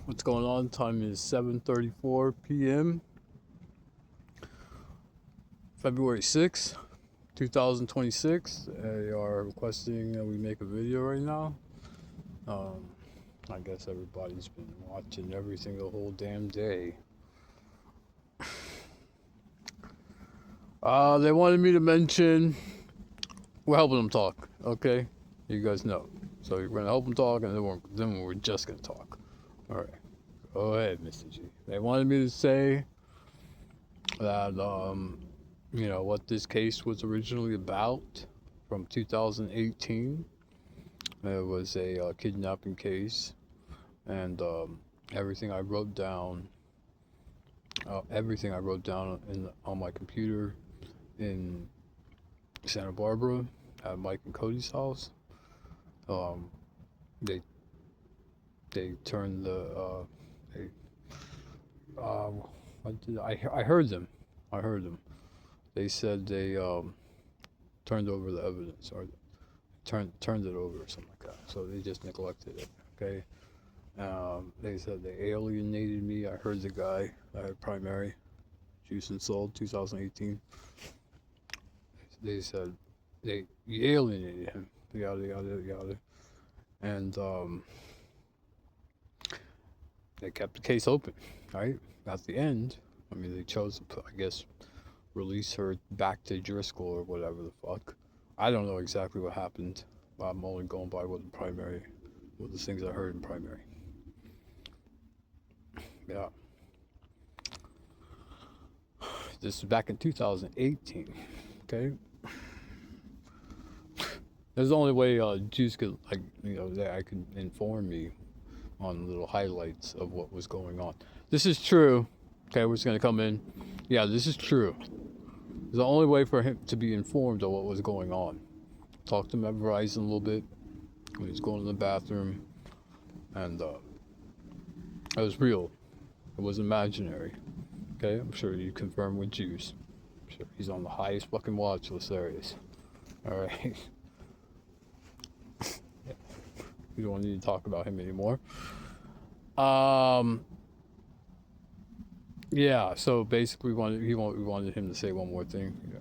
What's going on? Time is 7:34 p.m. February 6th, 2026. They are requesting that we make a video right now. Um, I guess everybody's been watching everything the whole damn day. They wanted me to mention we're helping them talk. Okay, you guys know. So we're gonna help them talk, and then we're just gonna talk. All right, go ahead, Mr. G. They wanted me to say that what this case was originally about from 2018. It was a kidnapping case, and everything I wrote down on my computer in Santa Barbara at Mike and Cody's house. Um, they they turned they I heard them. I heard them. They said they turned over the evidence or turned it over or something like that. So they just neglected it. Okay. They said they alienated me. I heard the guy I had primary, Juice and Soul, 2018. They said they alienated him, yada yada yada, and they kept the case open. Right at the end, I mean, they chose to, I guess, release her back to Driscoll or whatever the fuck. I don't know exactly what happened. I'm only going by what the things I heard in primary. Yeah. This is back in 2018. Okay. There's the only way Juice could, that I could inform me on little highlights of what was going on. This is true. Okay, we're just gonna come in. Yeah, this is true. The only way for him to be informed of what was going on. Talked to him at Verizon a little bit when he was going to the bathroom, and it was real. It was imaginary. Okay, I'm sure you confirm with Juice. I'm sure he's on the highest fucking watch list there is. All right. We don't need to talk about him anymore. Yeah. So basically, we wanted him to say one more thing. Yeah.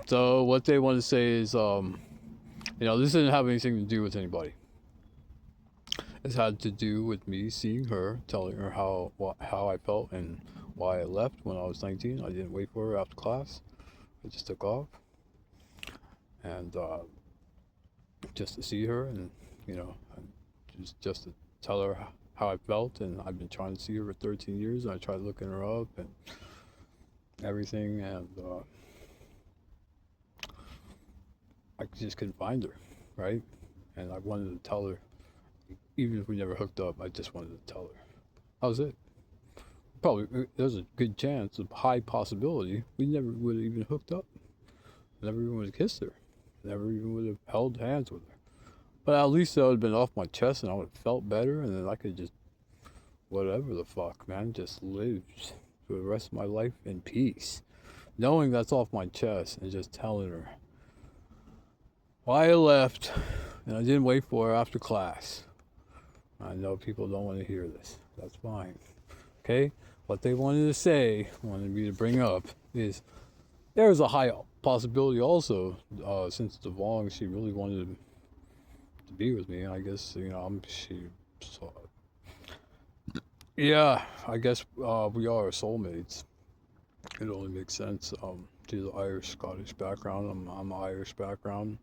So what they want to say is, this didn't have anything to do with anybody. It's had to do with me seeing her, telling her how I felt and why I left when I was 19. I didn't wait for her after class. I just took off, and just to see her, and just to tell her how I felt. And I've been trying to see her for 13 years. And I tried looking her up and everything, and I just couldn't find her, right? And I wanted to tell her, even if we never hooked up, I just wanted to tell her. That was it. Probably there's a good chance, a high possibility, we never would have even hooked up. Never even would have kissed her. Never even would have held hands with her. But at least that would have been off my chest, and I would have felt better, and then I could just, whatever the fuck, man, just live for the rest of my life in peace. Knowing that's off my chest and just telling her why I left, and I didn't wait for her after class. I know people don't want to hear this. That's fine. Okay? What they wanted me to bring up is there's a high possibility also, since DeVong, she really wanted to be with me. I guess, yeah, I guess we are soulmates. It only makes sense. She's an Irish Scottish background. I'm Irish background.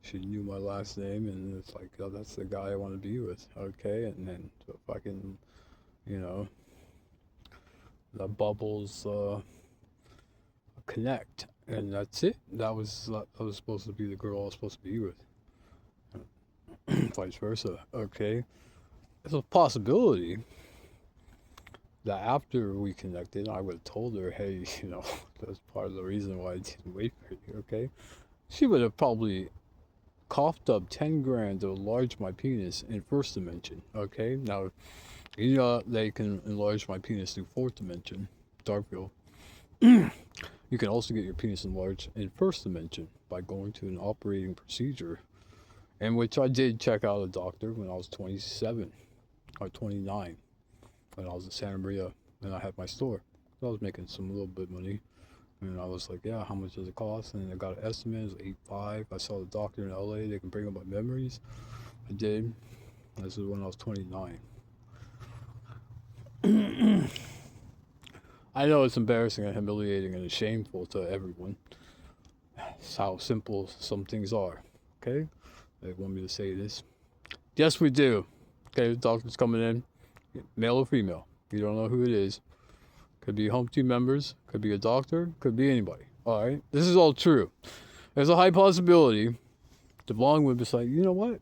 She knew my last name, and it's like, oh, that's the guy I want to be with. Okay, and then so if I can, the bubbles connect, and that's it. That was supposed to be the girl I was supposed to be with. Vice versa. Okay, there's a possibility that after we connected, I would have told her, hey, that's part of the reason why I didn't wait for you. Okay, she would have probably coughed up 10 grand to enlarge my penis in first dimension. Okay, now they can enlarge my penis through fourth dimension, dark field. You can also get your penis enlarged in first dimension by going to an operating procedure, in which I did check out a doctor when I was 27. probably 29 when I was in Santa Maria and I had my store. So I was making some little bit of money. And I was like, yeah, how much does it cost? And I got an estimate, it was 8.5. I saw the doctor in LA, they can bring up my memories. I did. This is when I was 29. I know it's embarrassing and humiliating and shameful to everyone. It's how simple some things are. Okay? They want me to say this. Yes, we do. Okay, the doctor's coming in. Male or female. You don't know who it is. Could be home team members. Could be a doctor. Could be anybody. Alright? This is all true. There's a high possibility DeVong would be like, you know what?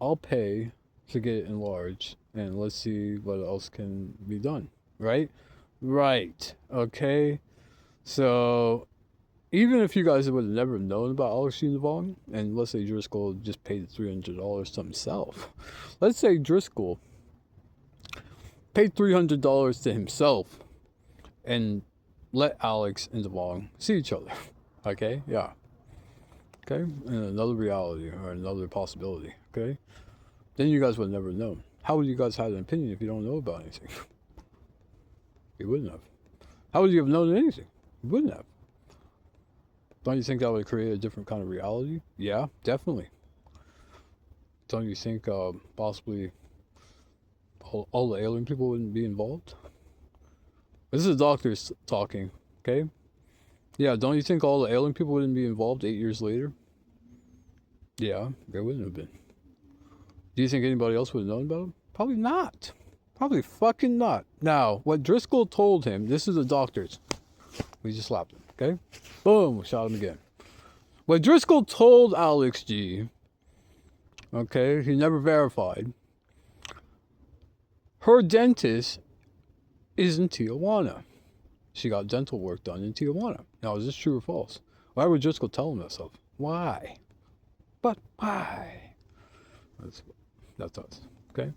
I'll pay to get it enlarged. And let's see what else can be done. Right? Right. Okay? So, even if you guys would have never known about Alex G. DeVong, and let's say Driscoll just paid $300 to himself. Let's say Driscoll paid $300 to himself and let Alex and DeVong see each other. Okay? Yeah. Okay? In another reality or another possibility. Okay? Then you guys would have never known. How would you guys have an opinion if you don't know about anything? You wouldn't have. How would you have known anything? You wouldn't have. Don't you think that would create a different kind of reality? Yeah, definitely. Don't you think possibly all the alien people wouldn't be involved? This is doctors talking, okay? Yeah, don't you think all the alien people wouldn't be involved 8 years later? Yeah, they wouldn't have been. Do you think anybody else would have known about them? Probably not. Probably fucking not. Now, what Driscoll told him, this is the doctors. We just slapped him, okay? Boom, we shot him again. What Driscoll told Alex G, okay, he never verified, her dentist is in Tijuana. She got dental work done in Tijuana. Now, is this true or false? Why would Driscoll tell him that stuff? Why? But why? That's us, okay?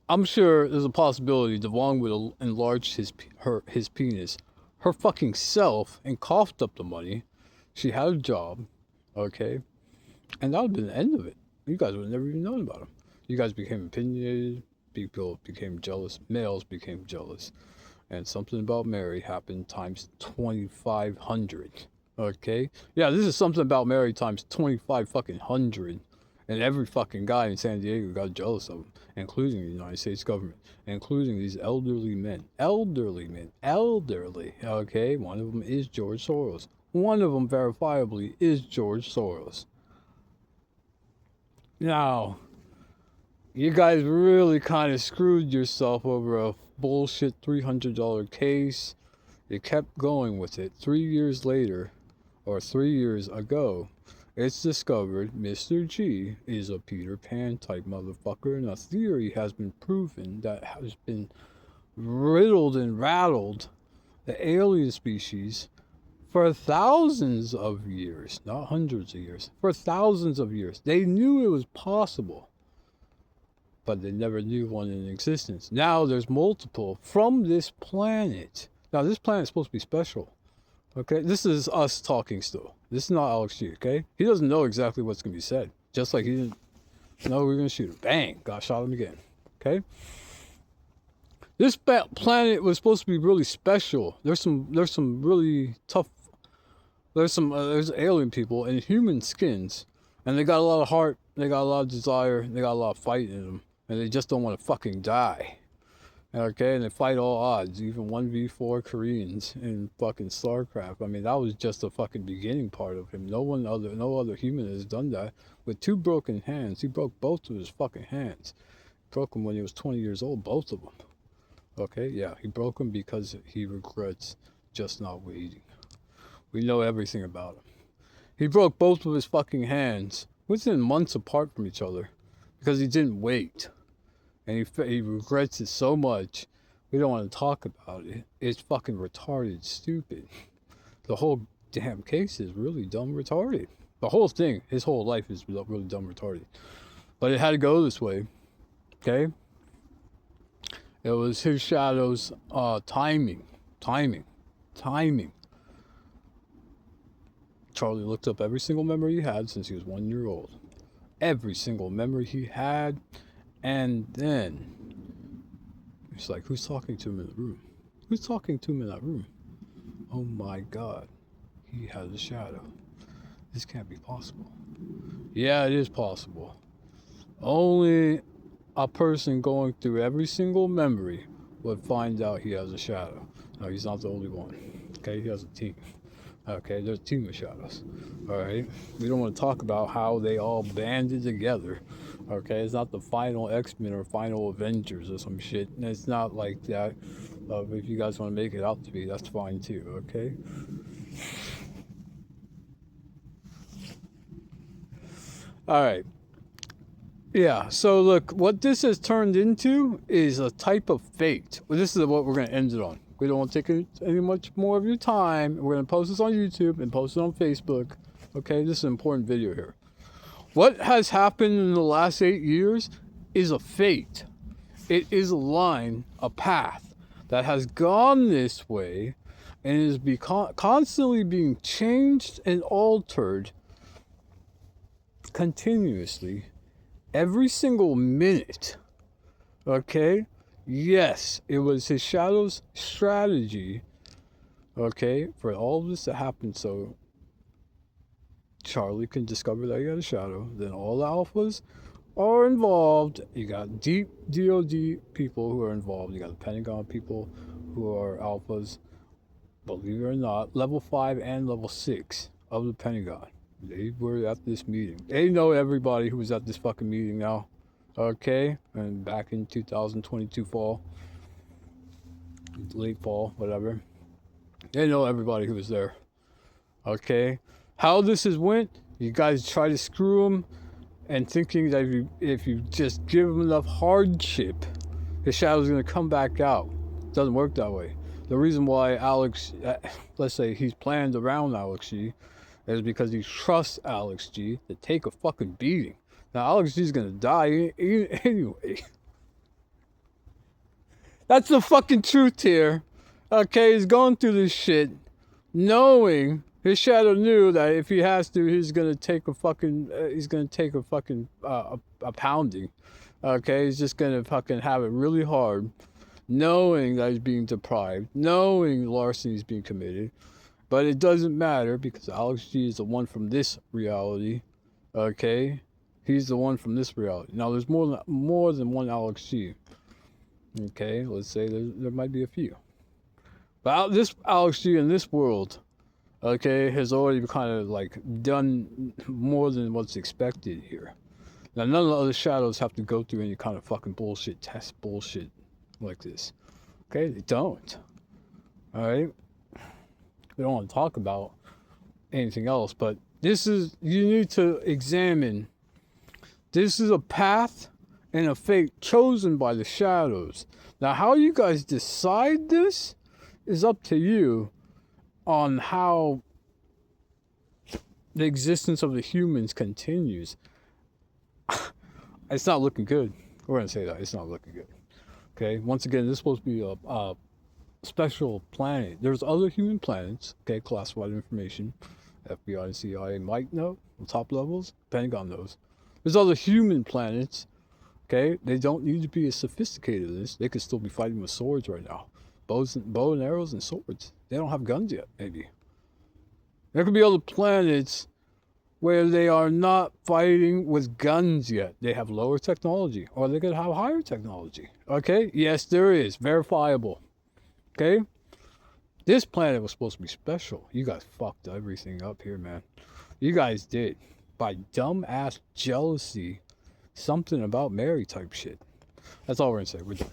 I'm sure there's a possibility DeVong would have enlarged his penis, her fucking self, and coughed up the money. She had a job, okay? And that would have been the end of it. You guys would have never even known about him. You guys became opinionated. People became jealous. Males became jealous. And something about Mary happened times 2,500. Okay? Yeah, this is something about Mary times 25 fucking hundred. And every fucking guy in San Diego got jealous of him, including the United States government, including these elderly men. Elderly men. Elderly. Okay? One of them is George Soros. One of them verifiably is George Soros. Now, you guys really kind of screwed yourself over a bullshit $300 case. You kept going with it. 3 years later, or 3 years ago, it's discovered Mr. G is a Peter Pan type motherfucker, and a theory has been proven that has been riddled and rattled the alien species for thousands of years, not hundreds of years, for thousands of years. They knew it was possible, but they never knew one in existence. Now there's multiple from this planet. Now this planet is supposed to be special. Okay, this is us talking still. This is not Alex G, okay? He doesn't know exactly what's going to be said. Just like he didn't know we were going to shoot him. Bang, got shot him again, okay? This planet was supposed to be really special. There's some really tough, there's alien people in human skins, and they got a lot of heart, they got a lot of desire, they got a lot of fight in them, and they just don't want to fucking die. Okay, and they fight all odds, even 1v4 Koreans in fucking StarCraft. I mean, that was just the fucking beginning part of him. No other human has done that. With 2 broken hands, he broke both of his fucking hands. Broke them when he was 20 years old, both of them. Okay, yeah, he broke them because he regrets just not waiting. We know everything about him. He broke both of his fucking hands within months apart from each other because he didn't wait. And he regrets it so much, we don't want to talk about it. It's fucking retarded, stupid. The whole damn case is really dumb retarded. The whole thing, his whole life is really dumb retarded. But it had to go this way, okay? It was his shadow's timing. Charlie looked up every single memory he had since he was 1 year old. Every single memory he had. And then it's like, who's talking to him in the room? Who's talking to him in that room? Oh my God. He has a shadow. This can't be possible. Yeah, it is possible. Only a person going through every single memory would find out he has a shadow. No, he's not the only one. Okay, he has a team. Okay, there's a team of shadows. Alright? We don't want to talk about how they all banded together. Okay, it's not the final X-Men or final Avengers or some shit. And it's not like that. If you guys want to make it out to be, that's fine too, okay? Alright. Yeah, so look, what this has turned into is a type of fate. Well, this is what we're going to end it on. We don't want to take any much more of your time. We're going to post this on YouTube and post it on Facebook. Okay, this is an important video here. What has happened in the last 8 years is a fate. It is a line, a path that has gone this way and is constantly being changed and altered continuously every single minute. Okay? Yes, it was his shadow's strategy, okay, for all of this to happen so Charlie can discover that he got a shadow. Then all the alphas are involved. You got deep DOD people who are involved. You got the Pentagon people who are alphas. Believe it or not, level 5 and level 6 of the Pentagon. They were at this meeting. They know everybody who was at this fucking meeting now. Okay? And back in 2022 fall. Late fall, whatever. They know everybody who was there. Okay? How this has went, you guys try to screw them and thinking that if you just give them enough hardship, his shadow's going to come back out. It doesn't work that way. The reason why Alex, let's say he's planned around Alex G, is because he trusts Alex G to take a fucking beating. Now, Alex G's gonna die anyway. That's the fucking truth here. Okay, he's going through this shit, knowing his shadow knew that if he has to, he's gonna take a fucking, a pounding. Okay, he's just gonna fucking have it really hard, knowing that he's being deprived, knowing larceny is being committed. But it doesn't matter because Alex G is the one from this reality, okay? He's the one from this reality. Now, there's more than one Alex G, okay? Let's say there might be a few. But this Alex G in this world, okay, has already kind of like done more than what's expected here. Now, none of the other shadows have to go through any kind of fucking bullshit test bullshit like this. Okay, they don't. All right? We don't want to talk about anything else, but this is, you need to examine. This is a path and a fate chosen by the shadows. Now, how you guys decide this is up to you on how the existence of the humans continues. It's not looking good. We're going to say that. It's not looking good. Okay? Once again, this is supposed to be a special planet. There's other human planets, okay, classified information. FBI and CIA might know, the top levels, Pentagon knows. There's other human planets, okay? They don't need to be as sophisticated as this. They could still be fighting with swords right now. Bow and arrows and swords. They don't have guns yet, maybe. There could be other planets where they are not fighting with guns yet. They have lower technology, or they could have higher technology, okay? Yes, there is, verifiable. Okay? This planet was supposed to be special. You guys fucked everything up here, man. You guys did. By dumb-ass jealousy. Something about Mary type shit. That's all we're going to say. We're done.